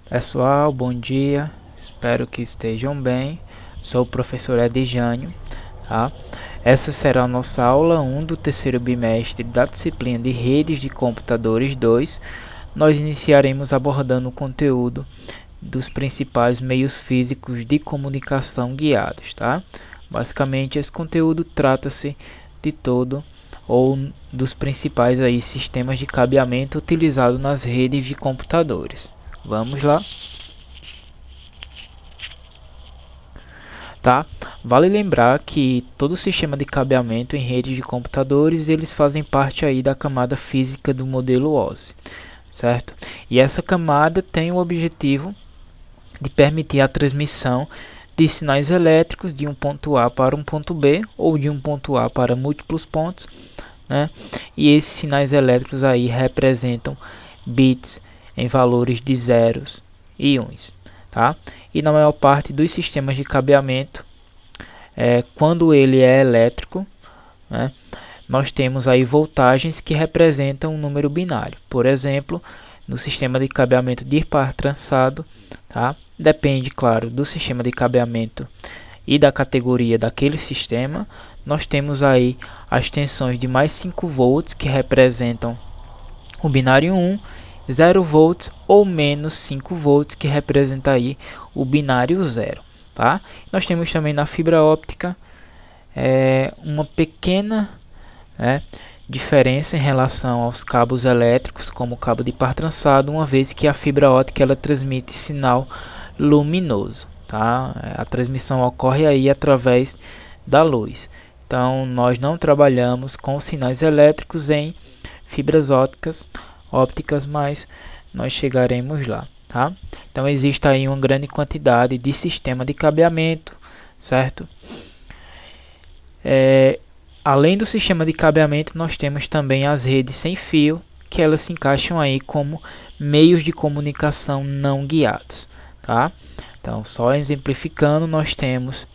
Pessoal, bom dia, espero que estejam bem. Sou o professor Edjânio, tá? Essa será a nossa aula 1 do terceiro bimestre da disciplina de Redes de Computadores 2. Nós iniciaremos abordando o conteúdo dos principais meios físicos de comunicação guiados, tá? Basicamente, esse conteúdo trata-se de todo ou dos principais sistemas de cabeamento utilizados nas redes de computadores. Vamos lá, tá? Vale lembrar que todo sistema de cabeamento em redes de computadores, eles fazem parte aí da camada física do modelo OSI, certo? E essa camada tem o objetivo de permitir a transmissão de sinais elétricos de um ponto A para um ponto B ou de um ponto A para múltiplos pontos, né? E esses sinais elétricos aí representam bits em valores de zeros e uns, tá? E na maior parte dos sistemas de cabeamento, quando ele é elétrico, né, nós temos aí voltagens que representam um número binário. Por exemplo, no sistema de cabeamento de par trançado, tá? Depende, claro, do sistema de cabeamento e da categoria daquele sistema. Nós temos aí as tensões de mais 5 volts que representam o binário 1, 0 volts ou menos 5 volts que representa aí o binário 0, tá? Nós temos também na fibra óptica uma pequena diferença em relação aos cabos elétricos, como o cabo de par trançado, uma vez que a fibra óptica ela transmite sinal luminoso, tá? A transmissão ocorre aí através da luz. Então nós não trabalhamos com sinais elétricos em fibras ópticas, mas nós chegaremos lá, tá? Então existe aí uma grande quantidade de sistema de cabeamento, certo? Além do sistema de cabeamento, nós temos também as redes sem fio, que elas se encaixam aí como meios de comunicação não guiados, tá? Então, só exemplificando, nós temos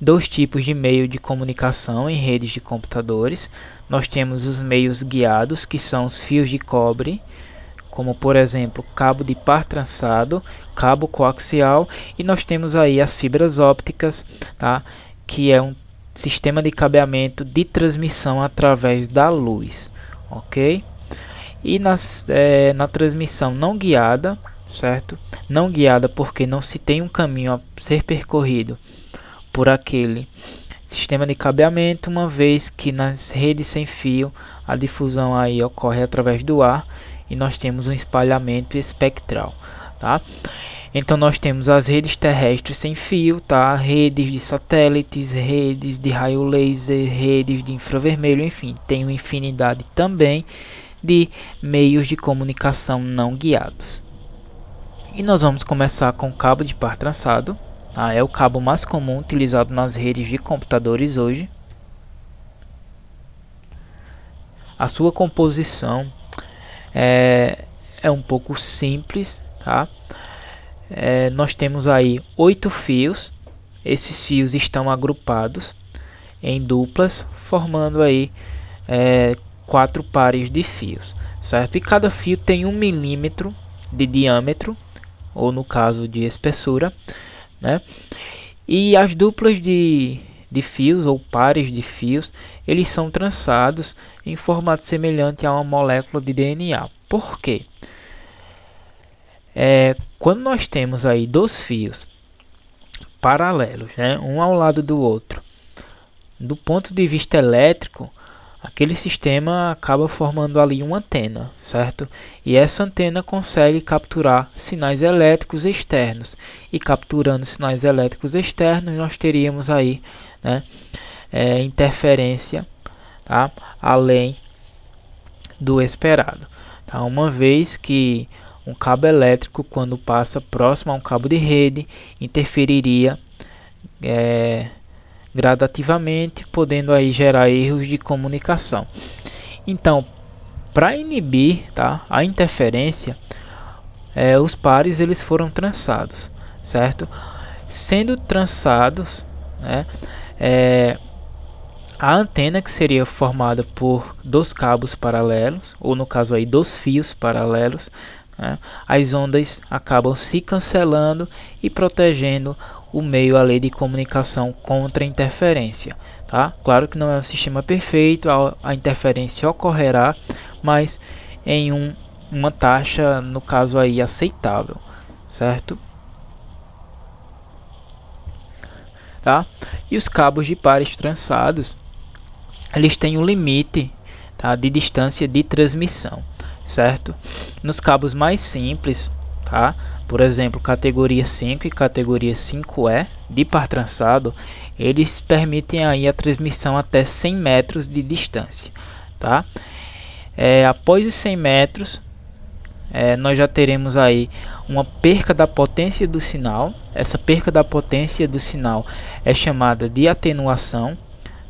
dois tipos de meio de comunicação em redes de computadores. Nós temos os meios guiados, que são os fios de cobre, como por exemplo cabo de par trançado, cabo coaxial, e nós temos aí as fibras ópticas, tá? Que é um sistema de cabeamento de transmissão através da luz, ok? E na transmissão não guiada, certo? Não guiada porque não se tem um caminho a ser percorrido por aquele sistema de cabeamento, uma vez que nas redes sem fio a difusão aí ocorre através do ar e nós temos um espalhamento espectral, tá? Então nós temos as redes terrestres sem fio, tá? Redes de satélites, redes de raio laser, redes de infravermelho, enfim, tem uma infinidade também de meios de comunicação não guiados. E nós vamos começar com o cabo de par trançado. É o cabo mais comum utilizado nas redes de computadores hoje. A sua composição é um pouco simples, tá? Nós temos aí 8 fios. Esses fios estão agrupados em duplas, formando aí 4 pares de fios, certo? E cada fio tem 1 milímetro de diâmetro, ou no caso de espessura, né? E as duplas de fios ou pares de fios, eles são trançados em formato semelhante a uma molécula de DNA. Por quê? Quando nós temos aí dois fios paralelos, né, um ao lado do outro, do ponto de vista elétrico, aquele sistema acaba formando ali uma antena, certo? E essa antena consegue capturar sinais elétricos externos. E capturando sinais elétricos externos, nós teríamos aí, né, interferência, tá? Além do esperado, tá? Uma vez que um cabo elétrico, quando passa próximo a um cabo de rede, interferiria gradativamente, podendo aí gerar erros de comunicação. Então, para inibir, tá, a interferência, os pares eles foram trançados, certo? Sendo trançados, né, a antena, que seria formada por dois cabos paralelos, ou no caso aí dos fios paralelos, né, as ondas acabam se cancelando e protegendo o meio ali de comunicação contra a interferência. Tá? Claro que não é um sistema perfeito, a interferência ocorrerá, mas em uma taxa, no caso aí, aceitável, certo? Tá? E os cabos de pares trançados, eles têm um limite, tá, de distância de transmissão, certo? Nos cabos mais simples, tá, por exemplo, categoria 5 e categoria 5E de par trançado, eles permitem aí a transmissão até 100 metros de distância, tá? Após os 100 metros, nós já teremos aí uma perca da potência do sinal. Essa perca da potência do sinal é chamada de atenuação,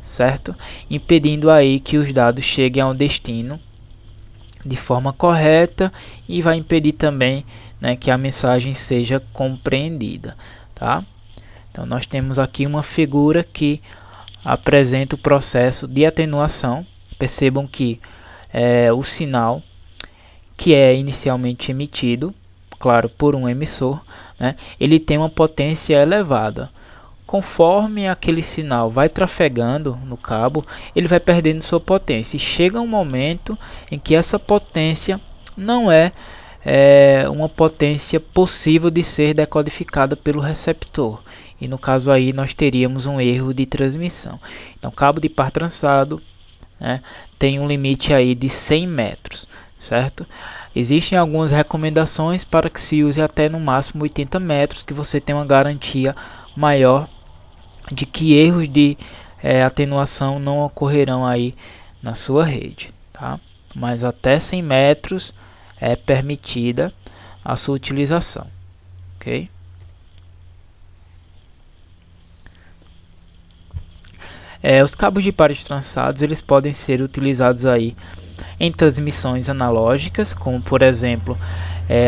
certo? Impedindo aí que os dados cheguem ao destino de forma correta e vai impedir também, né, que a mensagem seja compreendida, tá? Então nós temos aqui uma figura que apresenta o processo de atenuação. Percebam que o sinal que é inicialmente emitido, claro, por um emissor, né, ele tem uma potência elevada. Conforme aquele sinal vai trafegando no cabo, ele vai perdendo sua potência. E chega um momento em que essa potência não é uma potência possível de ser decodificada pelo receptor. E no caso aí nós teríamos um erro de transmissão. Então, cabo de par trançado, né, tem um limite aí de 100 metros, certo? Existem algumas recomendações para que se use até no máximo 80 metros, que você tem uma garantia maior de que erros de atenuação não ocorrerão aí na sua rede, tá? Mas até 100 metros é permitida a sua utilização, ok? Os cabos de pares trançados, eles podem ser utilizados aí em transmissões analógicas, como por exemplo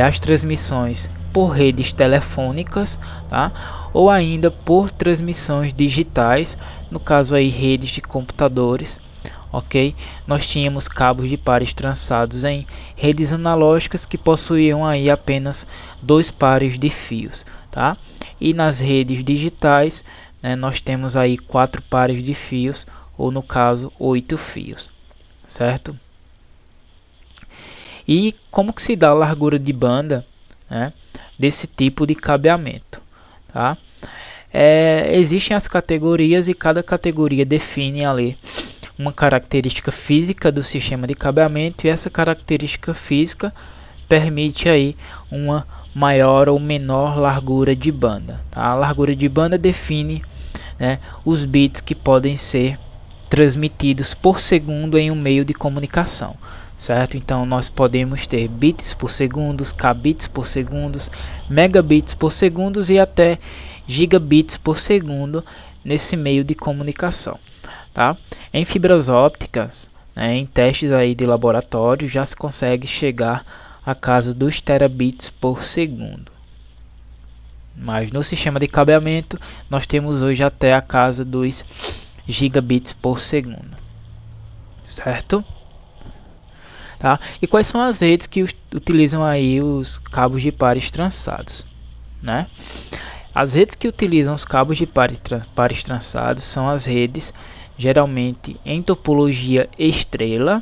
as transmissões por redes telefônicas, tá? Ou ainda por transmissões digitais, no caso aí redes de computadores, ok? Nós tínhamos cabos de pares trançados em redes analógicas que possuíam aí apenas 2 pares de fios, tá? E nas redes digitais, né, nós temos aí 4 pares de fios, ou no caso 8 fios, certo? E como que se dá a largura de banda, né, desse tipo de cabeamento, tá? Existem as categorias e cada categoria define ali uma característica física do sistema de cabeamento, e essa característica física permite aí uma maior ou menor largura de banda, tá? A largura de banda define, né, os bits que podem ser transmitidos por segundo em um meio de comunicação, certo? Então nós podemos ter bits por segundo, kbits por segundo, megabits por segundo e até gigabits por segundo nesse meio de comunicação, tá? Em fibras ópticas, né, em testes aí de laboratório, já se consegue chegar a casa dos terabits por segundo. Mas no sistema de cabeamento nós temos hoje até a casa dos gigabits por segundo, certo? Tá? E quais são as redes que utilizam aí os cabos de pares trançados, né? As redes que utilizam os cabos de pares trançados são as redes geralmente em topologia estrela,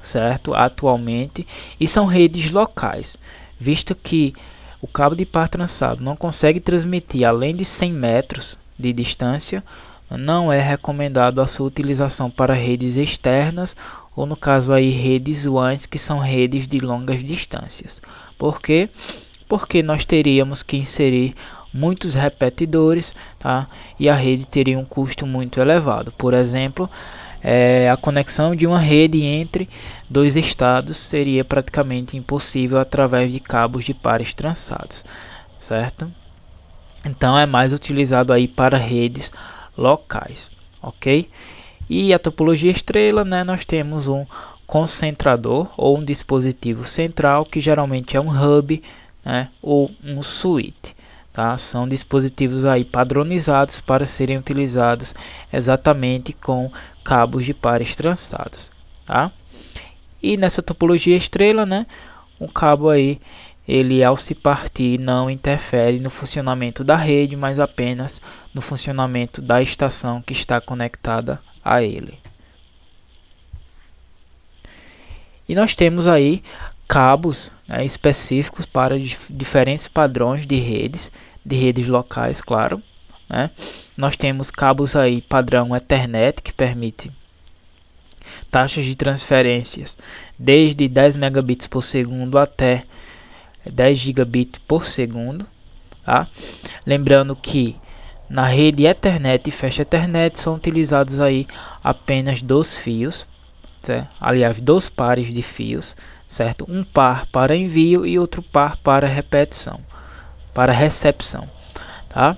certo? Atualmente, e são redes locais, visto que o cabo de par trançado não consegue transmitir além de 100 metros de distância, não é recomendado a sua utilização para redes externas, ou no caso aí redes WANs, que são redes de longas distâncias. Por quê? Porque nós teríamos que inserir muitos repetidores, tá? E a rede teria um custo muito elevado. Por exemplo, a conexão de uma rede entre 2 estados seria praticamente impossível através de cabos de pares trançados, certo? Então é mais utilizado aí para redes locais, ok? E a topologia estrela, né, nós temos um concentrador ou um dispositivo central, que geralmente é um hub, né, ou um switch, tá? São dispositivos aí padronizados para serem utilizados exatamente com cabos de pares trançados, tá? E nessa topologia estrela, né, um cabo aí, ele ao se partir não interfere no funcionamento da rede, mas apenas no funcionamento da estação que está conectada a ele. E nós temos aí cabos, né, específicos para diferentes padrões de redes locais, claro, né? Nós temos cabos aí padrão Ethernet, que permite taxas de transferências desde 10 megabits por segundo até 10 gigabits por segundo, tá? Lembrando que na rede Ethernet e Fast Ethernet são utilizados aí apenas 2 fios, certo? Aliás, 2 pares de fios, certo? Um par para envio e outro par para recepção, tá?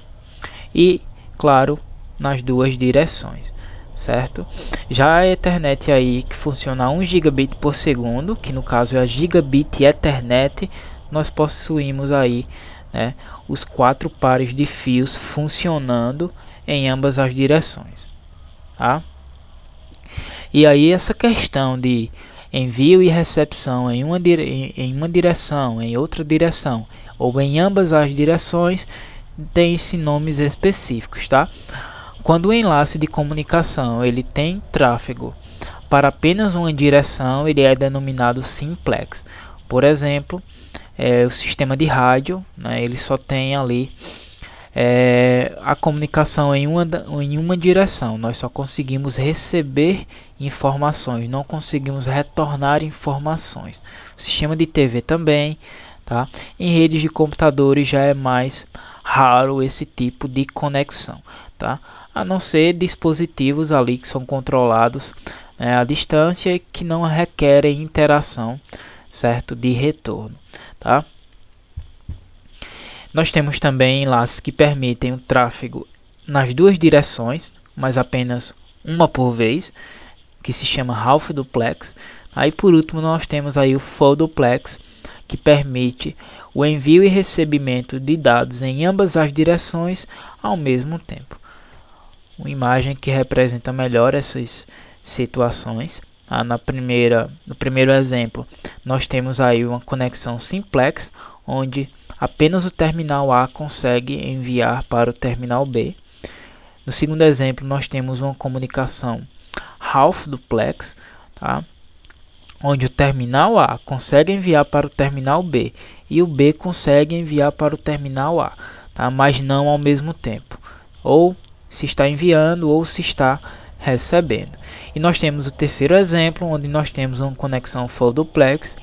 E claro, nas duas direções, certo? Já a Ethernet aí que funciona a 1 gigabit por segundo, que no caso é a Gigabit Ethernet, nós possuímos aí, né, os 4 pares de fios funcionando em ambas as direções, tá? E aí essa questão de envio e recepção em uma direção, em outra direção ou em ambas as direções tem-se nomes específicos, tá? Quando o enlace de comunicação ele tem tráfego para apenas uma direção, ele é denominado simplex. Por exemplo, o sistema de rádio, né, ele só tem ali a comunicação em uma direção. Nós só conseguimos receber informações, não conseguimos retornar informações. O sistema de TV também, tá? Em redes de computadores já é mais raro esse tipo de conexão, tá? A não ser dispositivos ali que são controlados, né, à distância e que não requerem interação, certo, de retorno, tá? Nós temos também enlaces que permitem o tráfego nas duas direções, mas apenas uma por vez, que se chama half duplex. Aí por último nós temos aí o full duplex, que permite o envio e recebimento de dados em ambas as direções ao mesmo tempo. Uma imagem que representa melhor essas situações. No primeiro exemplo, nós temos aí uma conexão simplex, onde apenas o terminal A consegue enviar para o terminal B. No segundo exemplo, nós temos uma comunicação half duplex, tá? Onde o terminal A consegue enviar para o terminal B e o B consegue enviar para o terminal A, tá? Mas não ao mesmo tempo, ou se está enviando ou se está recebendo. E nós temos o terceiro exemplo, onde nós temos uma conexão full duplex,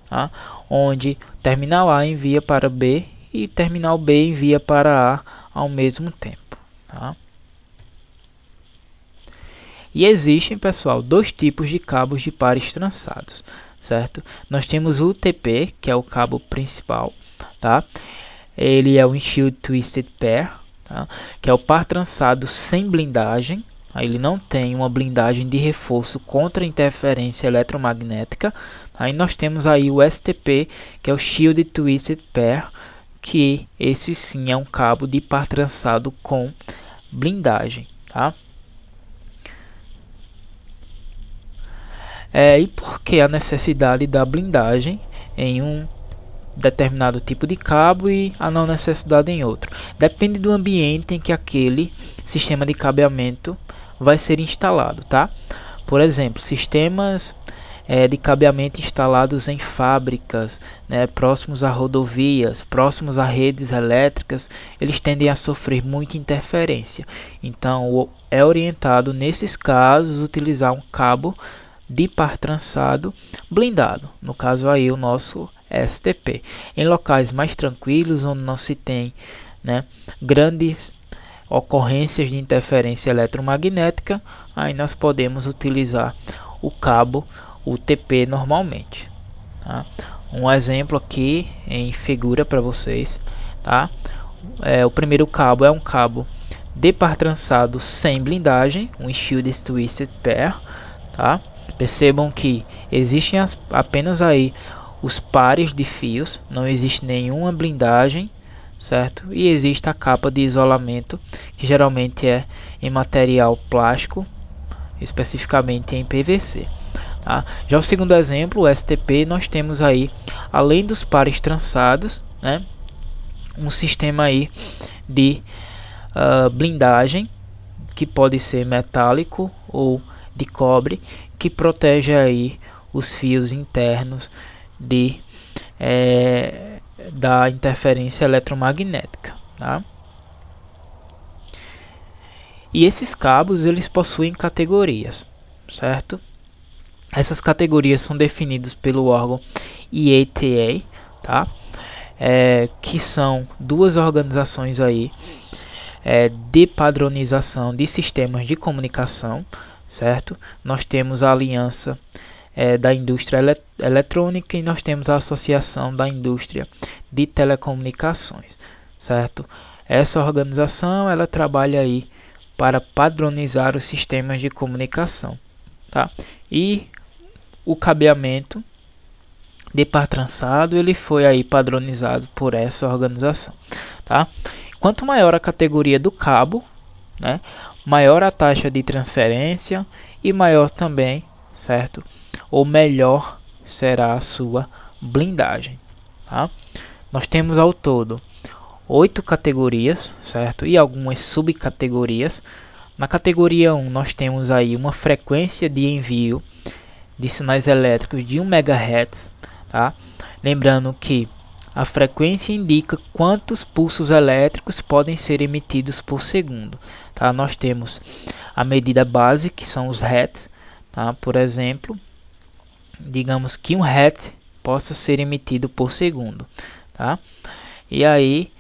tá? Onde o terminal A envia para B e o terminal B envia para A ao mesmo tempo, tá? E existem, pessoal, dois tipos de cabos de pares trançados, certo? Nós temos o UTP, que é o cabo principal, tá? Ele é o Unshielded Twisted Pair, tá? Que é o par trançado sem blindagem. Ele não tem uma blindagem de reforço contra interferência eletromagnética. Aí nós temos aí o STP, que é o Shielded Twisted Pair, que esse sim é um cabo de par trançado com blindagem, tá? E por que a necessidade da blindagem em um determinado tipo de cabo e a não necessidade em outro? Depende do ambiente em que aquele sistema de cabeamento vai ser instalado, tá? Por exemplo, sistemas de cabeamento instalados em fábricas, né, próximos a rodovias, próximos a redes elétricas, eles tendem a sofrer muita interferência. Então, é orientado nesses casos utilizar um cabo de par trançado blindado, no caso aí o nosso STP. Em locais mais tranquilos, onde não se tem, né, grandes ocorrências de interferência eletromagnética, aí nós podemos utilizar o cabo UTP normalmente, tá? Um exemplo aqui em figura para vocês, tá? O primeiro cabo é um cabo de par trançado sem blindagem, um Shielded Twisted Pair, tá? Percebam que existem apenas aí os pares de fios, não existe nenhuma blindagem, certo? E existe a capa de isolamento, que geralmente é em material plástico, especificamente em PVC. tá? Já o segundo exemplo, o STP, nós temos aí, além dos pares trançados, né, um sistema aí de blindagem, que pode ser metálico ou de cobre, que protege aí os fios internos da interferência eletromagnética, tá? E esses cabos, eles possuem categorias, certo? Essas categorias são definidas pelo órgão IATA, tá? Que são duas organizações aí de padronização de sistemas de comunicação, certo? Nós temos a Aliança da Indústria Eletrônica e nós temos a Associação da Indústria de Telecomunicações, certo? Essa organização, ela trabalha aí para padronizar os sistemas de comunicação, tá? E o cabeamento de par trançado, ele foi aí padronizado por essa organização, tá? Quanto maior a categoria do cabo, né, maior a taxa de transferência e maior também, certo? Ou melhor será a sua blindagem, tá? Nós temos ao todo 8 categorias, certo? E algumas subcategorias. Na categoria 1 nós temos aí uma frequência de envio de sinais elétricos de 1 MHz, tá? Lembrando que a frequência indica quantos pulsos elétricos podem ser emitidos por segundo, tá? Nós temos a medida base, que são os Hertz, tá? Por exemplo, digamos que 1 Hertz possa ser emitido por segundo, tá? E aí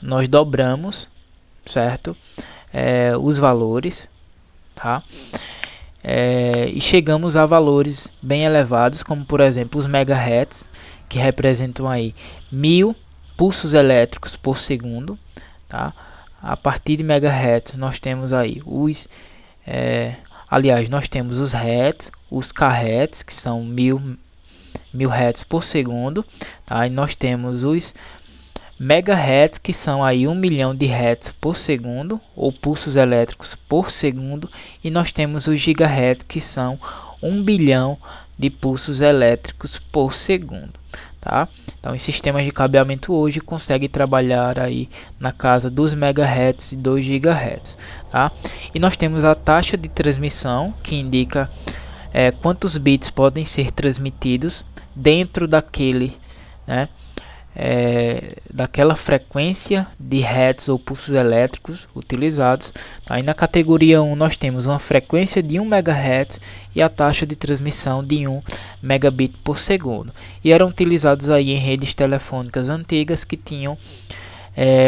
nós dobramos, certo? Os valores, tá? E chegamos a valores bem elevados, como por exemplo os megahertz, que representam aí 1000 pulsos elétricos por segundo, tá? A partir de megahertz nós temos aí nós temos os hertz, os kHz, que são 1000 hertz por segundo, tá? E nós temos os megahertz, que são aí 1 milhão de hertz por segundo, ou pulsos elétricos por segundo, e nós temos os gigahertz, que são 1 bilhão de pulsos elétricos por segundo, tá? Então, os sistemas de cabeamento hoje conseguem trabalhar aí na casa dos megahertz e 2 gigahertz, tá? E nós temos a taxa de transmissão, que indica quantos bits podem ser transmitidos dentro daquele, né, daquela frequência de hertz ou pulsos elétricos utilizados. Aí na categoria 1 nós temos uma frequência de 1 MHz e a taxa de transmissão de 1 megabit por segundo. E eram utilizados aí em redes telefônicas antigas que tinham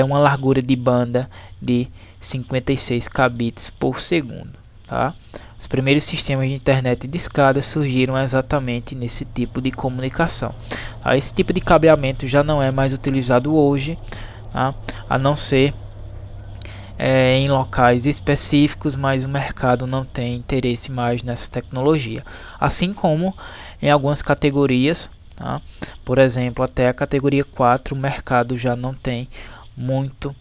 uma largura de banda de 56 kbits por segundo, tá? Os primeiros sistemas de internet de escada surgiram exatamente nesse tipo de comunicação. Esse tipo de cabeamento já não é mais utilizado hoje, tá? A não ser em locais específicos, mas o mercado não tem interesse mais nessa tecnologia. Assim como em algumas categorias, tá? Por exemplo, até a categoria 4 o mercado já não tem muito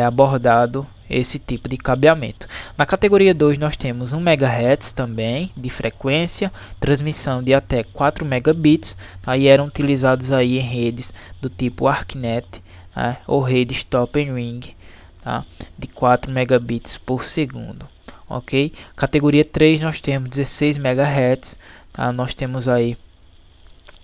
abordado esse tipo de cabeamento. Na categoria 2 nós temos 1 MHz também de frequência, transmissão de até 4 megabits, tá? E eram utilizados aí em redes do tipo ArcNet, né? Ou rede Stop and Ring, tá? De 4 megabits por segundo, ok? Categoria 3 nós temos 16 MHz, tá? Nós temos aí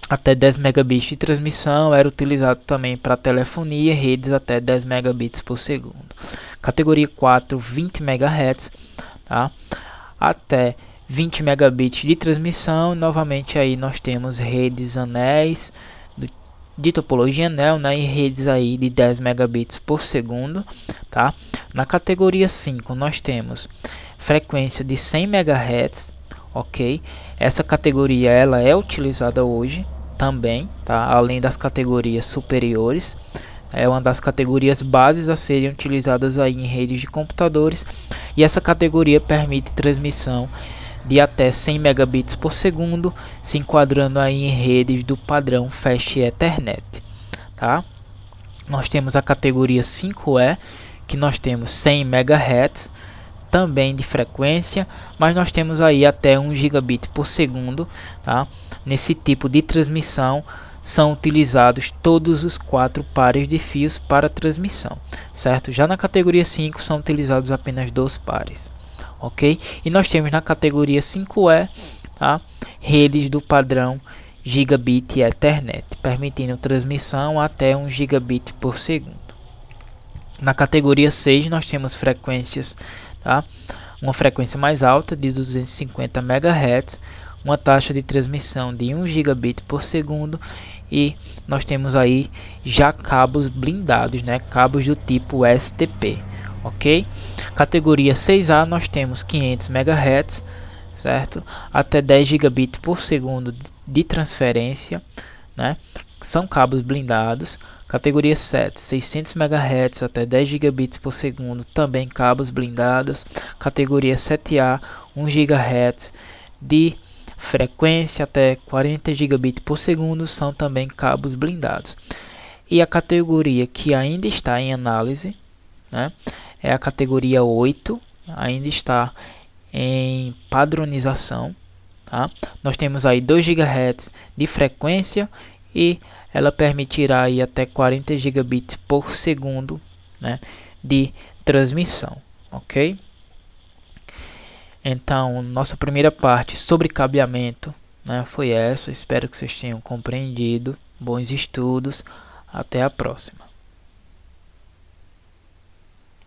até 10 megabits de transmissão, era utilizado também para telefonia, redes até 10 megabits por segundo. Categoria 4, 20 MHz, tá? Até 20 megabits de transmissão. Novamente aí nós temos redes anéis de topologia anel, né? E redes aí de 10 megabits por segundo, tá? Na categoria 5 nós temos frequência de 100 MHz, ok? Essa categoria ela é utilizada hoje também, tá? Além das categorias superiores. É uma das categorias bases a serem utilizadas aí em redes de computadores, e essa categoria permite transmissão de até 100 megabits por segundo, se enquadrando aí em redes do padrão Fast Ethernet, tá? Nós temos a categoria 5E, que nós temos 100 MHz, também de frequência, mas nós temos aí até 1 gigabit por segundo, tá? Nesse tipo de transmissão são utilizados todos os 4 pares de fios para transmissão, certo? Já na categoria 5 são utilizados apenas 2 pares, ok? E nós temos na categoria 5E, tá? Redes do padrão Gigabit Ethernet, permitindo transmissão até 1 gigabit por segundo. Na categoria 6 nós temos frequências, tá? Uma frequência mais alta de 250 MHz, uma taxa de transmissão de 1 gigabit por segundo, e nós temos aí já cabos blindados, né? Cabos do tipo STP, ok? Categoria 6A nós temos 500 MHz, certo? Até 10 gigabit por segundo de transferência, né? São cabos blindados. Categoria 7, 600 MHz até 10 gigabits por segundo, também cabos blindados. Categoria 7A, 1 GHz de frequência até 40 gigabits por segundo, são também cabos blindados. E a categoria que ainda está em análise, né, é a categoria 8, ainda está em padronização, tá? Nós temos aí 2 GHz de frequência e ela permitirá aí até 40 gigabits por segundo, né, de transmissão, ok? Então, nossa primeira parte sobre cabeamento, né, foi essa. Espero que vocês tenham compreendido. Bons estudos. Até a próxima.